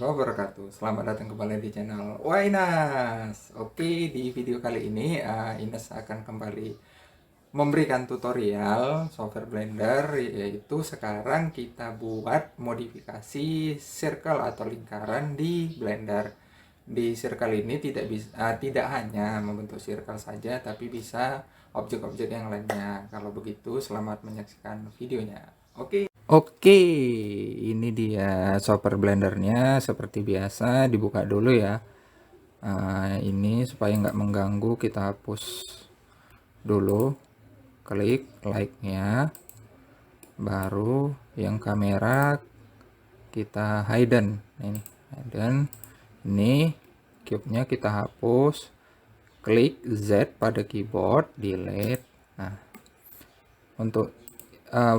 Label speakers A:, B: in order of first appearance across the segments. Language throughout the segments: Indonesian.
A: wabarakatuh. Selamat datang kembali di channel Wainas. Oke, di video kali ini Ines akan kembali memberikan tutorial software Blender, yaitu sekarang kita buat modifikasi circle atau lingkaran di Blender. Di circle ini tidak hanya membentuk circle saja, tapi bisa objek-objek yang lainnya. Kalau begitu, selamat menyaksikan videonya. Oke, ini dia software Blendernya. Seperti biasa, dibuka dulu ya. Ini supaya nggak mengganggu, kita hapus dulu. Klik like-nya, baru yang kamera kita hidden. Ini hidden. Ini cube-nya kita hapus. Klik Z pada keyboard, delete. Nah, untuk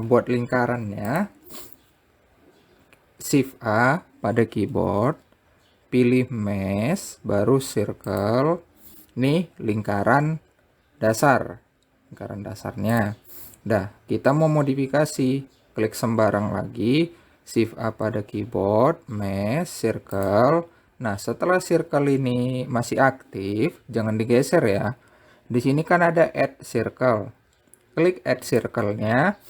A: buat lingkarannya, Shift A pada keyboard, pilih mesh, baru circle. Nih lingkaran dasar, lingkaran dasarnya. Dah, kita mau modifikasi, klik sembarang lagi, Shift A pada keyboard, mesh, circle. Nah, setelah circle ini masih aktif, jangan digeser ya. Di sini kan ada add circle. Klik add circle-nya.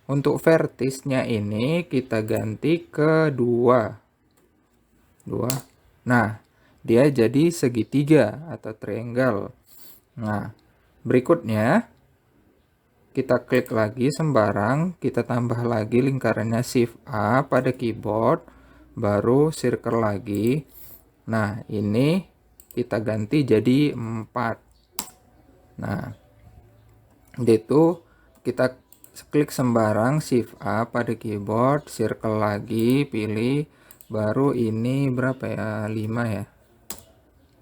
A: Untuk vertisnya ini kita ganti ke 2. Nah, dia jadi segitiga atau triangle. Nah, berikutnya kita klik lagi sembarang, kita tambah lagi lingkarannya, Shift A pada keyboard, baru circle lagi. Nah, ini kita ganti jadi 4. Nah, itu kita klik sembarang, Shift A pada keyboard, circle lagi, pilih, baru ini berapa ya, 5 ya.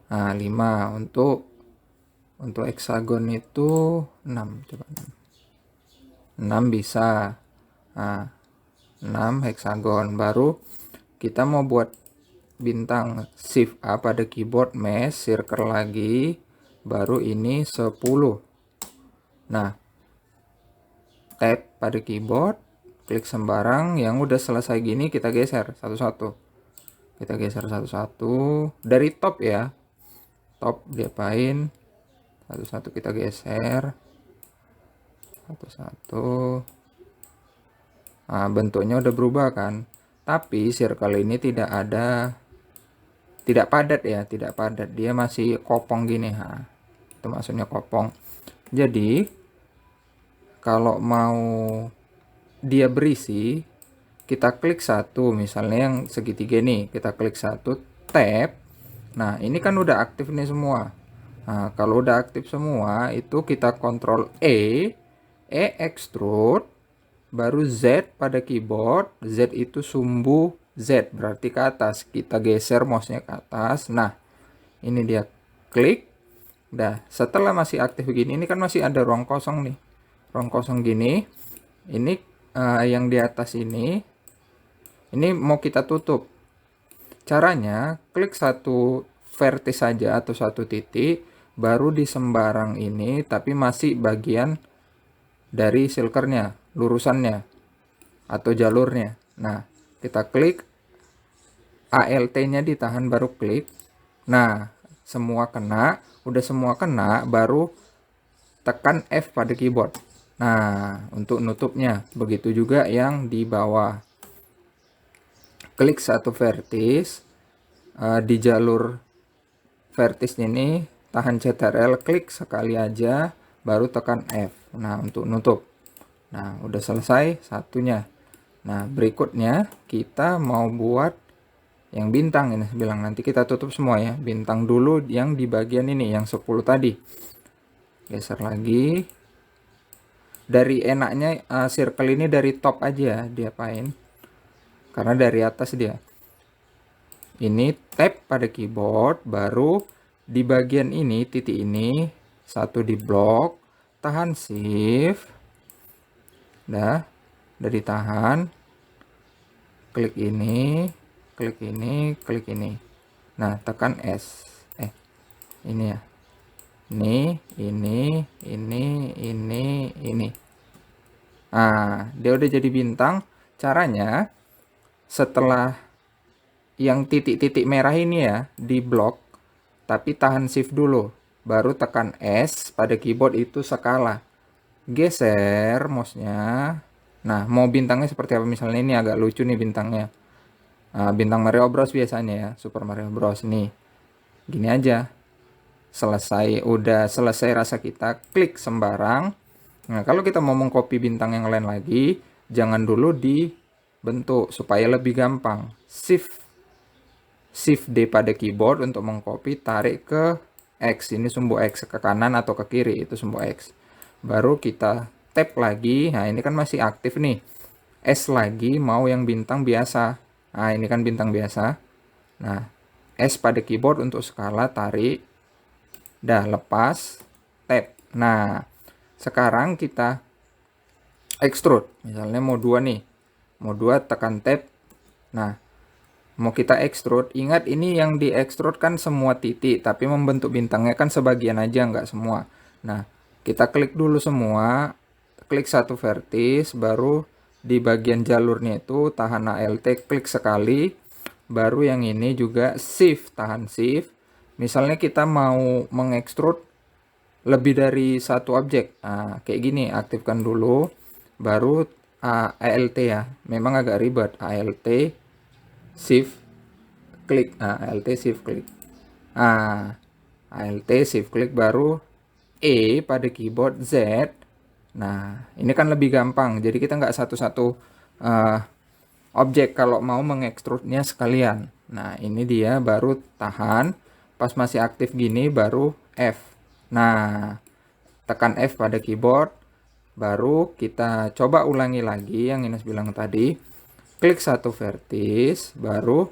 A: Nah, 5 untuk hexagon itu 6, coba 6 bisa. Nah, 6 hexagon. Baru kita mau buat bintang, Shift A pada keyboard, mesh, circle lagi, baru ini 10. Nah, tab pada keyboard, klik sembarang, yang udah selesai gini kita geser satu-satu. Kita geser satu-satu dari top ya. Top diapain? Satu-satu kita geser. Satu-satu. Nah, bentuknya udah berubah kan. Tapi circle ini tidak padat ya, tidak padat. Dia masih kopong gini. Nah, itu maksudnya kopong. Jadi kalau mau dia berisi, kita klik satu, misalnya yang segitiga nih, kita klik satu, tab. Nah, ini kan udah aktif nih semua. Nah, kalau udah aktif semua, itu kita kontrol extrude, baru Z pada keyboard. Z itu sumbu Z, berarti ke atas. Kita geser mouse-nya ke atas. Nah, ini dia, klik. Dah, setelah masih aktif begini, ini kan masih ada ruang kosong nih. Ruang kosong gini. Ini yang di atas ini mau kita tutup. Caranya, klik satu vertis saja atau satu titik, baru di sembarang ini, tapi masih bagian dari silkernya, lurusannya, atau jalurnya. Nah, kita klik, ALT-nya ditahan, baru klik. Nah, semua kena, udah semua kena, baru tekan F pada keyboard. Nah, untuk nutupnya, begitu juga yang di bawah. Klik satu vertis, di jalur vertis ini tahan Ctrl, klik sekali aja, baru tekan F. Nah, untuk nutup. Nah, udah selesai satunya. Nah, berikutnya kita mau buat yang bintang. Ini bilang nanti kita tutup semua ya. Bintang dulu yang di bagian ini, yang 10 tadi. Geser lagi. Dari enaknya circle ini dari top aja diapain. Karena dari atas dia. Ini tab pada keyboard, baru di bagian ini, titik ini, satu di blok, tahan shift, dah, udah ditahan, klik ini, klik ini, klik ini. Nah, tekan S. Ini ya. Ini. Nah, dia udah jadi bintang. Caranya, setelah yang titik-titik merah ini ya, di blok, tapi tahan shift dulu, baru tekan S pada keyboard itu skala. Geser mouse-nya. Nah, mau bintangnya seperti apa? Misalnya ini agak lucu nih bintangnya. Nah, bintang Mario Bros biasanya ya, Super Mario Bros nih. Gini aja. Selesai, udah selesai rasa kita, klik sembarang. Nah, kalau kita mau mengcopy bintang yang lain lagi, jangan dulu dibentuk supaya lebih gampang. Shift D pada keyboard untuk mengcopy, tarik ke X. Ini sumbu X ke kanan atau ke kiri, itu sumbu X. Baru kita tap lagi. Nah, ini kan masih aktif nih. S lagi mau yang bintang biasa. Nah, ini kan bintang biasa. Nah, S pada keyboard untuk skala, tarik. Dah, lepas, tap. Nah, sekarang kita extrude. Misalnya mau 2 nih. Mau 2 tekan tab. Nah, mau kita extrude. Ingat ini yang di extrude kan semua titik, tapi membentuk bintangnya kan sebagian aja, nggak semua. Nah, kita klik dulu semua. Klik satu vertis, baru di bagian jalurnya itu tahan ALT, klik sekali. Baru yang ini juga shift, tahan shift. Misalnya kita mau mengekstrud lebih dari satu objek. Nah, kayak gini, aktifkan dulu. Baru ALT ya. Memang agak ribet. ALT shift klik. Nah, ALT shift klik. Nah, ALT shift klik baru E pada keyboard Z. Nah, ini kan lebih gampang. Jadi kita nggak satu-satu objek kalau mau mengekstrudnya sekalian. Nah, ini dia baru tahan. Pas masih aktif gini baru F. Nah, tekan F pada keyboard. Baru kita coba ulangi lagi yang Ines bilang tadi. Klik satu vertis, baru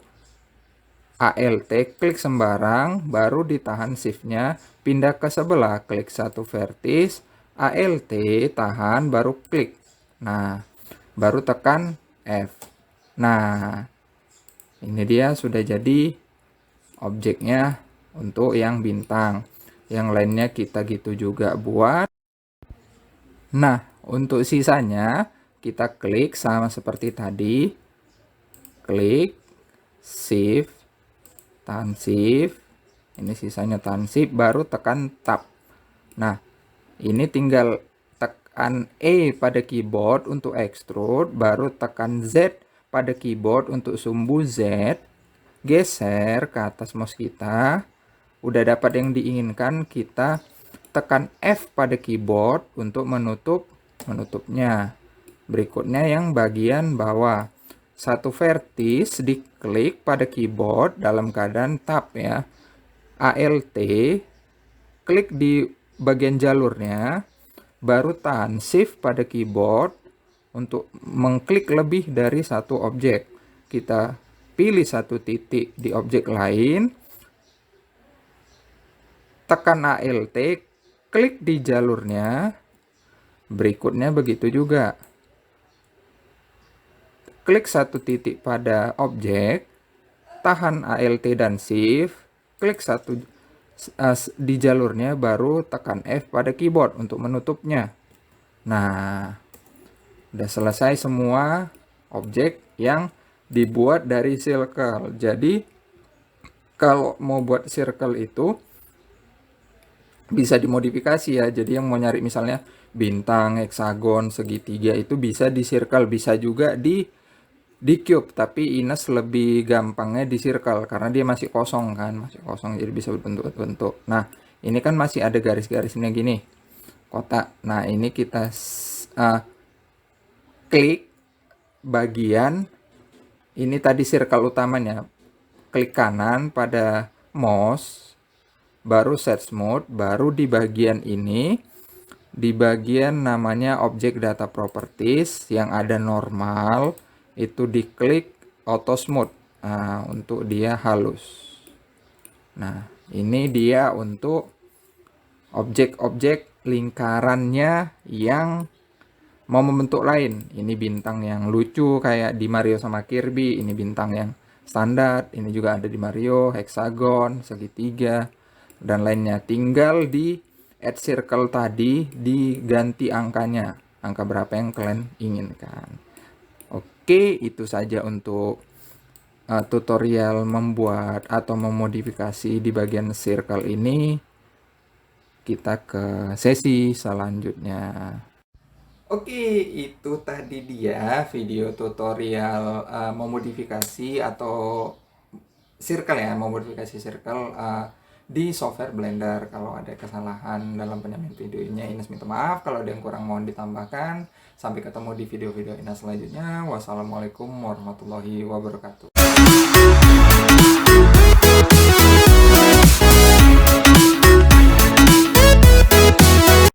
A: ALT, klik sembarang, baru ditahan shiftnya, pindah ke sebelah, klik satu vertis, ALT, tahan, baru klik. Nah, baru tekan F. Nah, ini dia sudah jadi objeknya untuk yang bintang. Yang lainnya kita gitu juga buat. Nah, untuk sisanya kita klik sama seperti tadi. Klik, shift, tahan shift. Ini sisanya tahan shift, baru tekan tab. Nah, ini tinggal tekan E pada keyboard untuk extrude, baru tekan Z pada keyboard untuk sumbu Z. Geser ke atas mouse kita. Udah dapat yang diinginkan, kita tekan F pada keyboard untuk menutupnya. Berikutnya yang bagian bawah. Satu vertis diklik pada keyboard dalam keadaan tab ya. ALT, klik di bagian jalurnya, baru tahan shift pada keyboard untuk mengklik lebih dari satu objek. Kita pilih satu titik di objek lain, tekan ALT, klik di jalurnya. Berikutnya begitu juga. Klik satu titik pada objek, tahan ALT dan shift, klik satu di jalurnya, baru tekan F pada keyboard untuk menutupnya. Nah, udah selesai semua objek yang dibuat dari circle. Jadi, kalau mau buat circle itu bisa dimodifikasi ya. Jadi yang mau nyari misalnya bintang, heksagon, segitiga itu bisa di circle, bisa juga di cube, tapi Ines lebih gampangnya di circle karena dia masih kosong kan, masih kosong, jadi bisa berbentuk-bentuk. Nah, ini kan masih ada garis-garisnya gini, kotak. Nah, ini kita klik bagian ini tadi circle utamanya, klik kanan pada mouse, baru set smooth, baru di bagian ini, di bagian namanya object data properties yang ada normal, itu diklik auto smooth. Nah, untuk dia halus. Nah, ini dia untuk objek-objek lingkarannya yang mau membentuk lain. Ini bintang yang lucu kayak di Mario sama Kirby, ini bintang yang standar, ini juga ada di Mario, heksagon, segitiga, dan lainnya. Tinggal di add circle tadi diganti angkanya, angka berapa yang kalian inginkan. Oke, itu saja untuk tutorial membuat atau memodifikasi di bagian circle ini, kita ke sesi selanjutnya. Oke, itu tadi dia video tutorial memodifikasi atau circle ya, memodifikasi circle di software Blender. Kalau ada kesalahan dalam penyampaian videonya, Ines minta maaf. Kalau ada yang kurang mohon ditambahkan. Sampai ketemu di video-video Ines selanjutnya. Wassalamualaikum warahmatullahi wabarakatuh.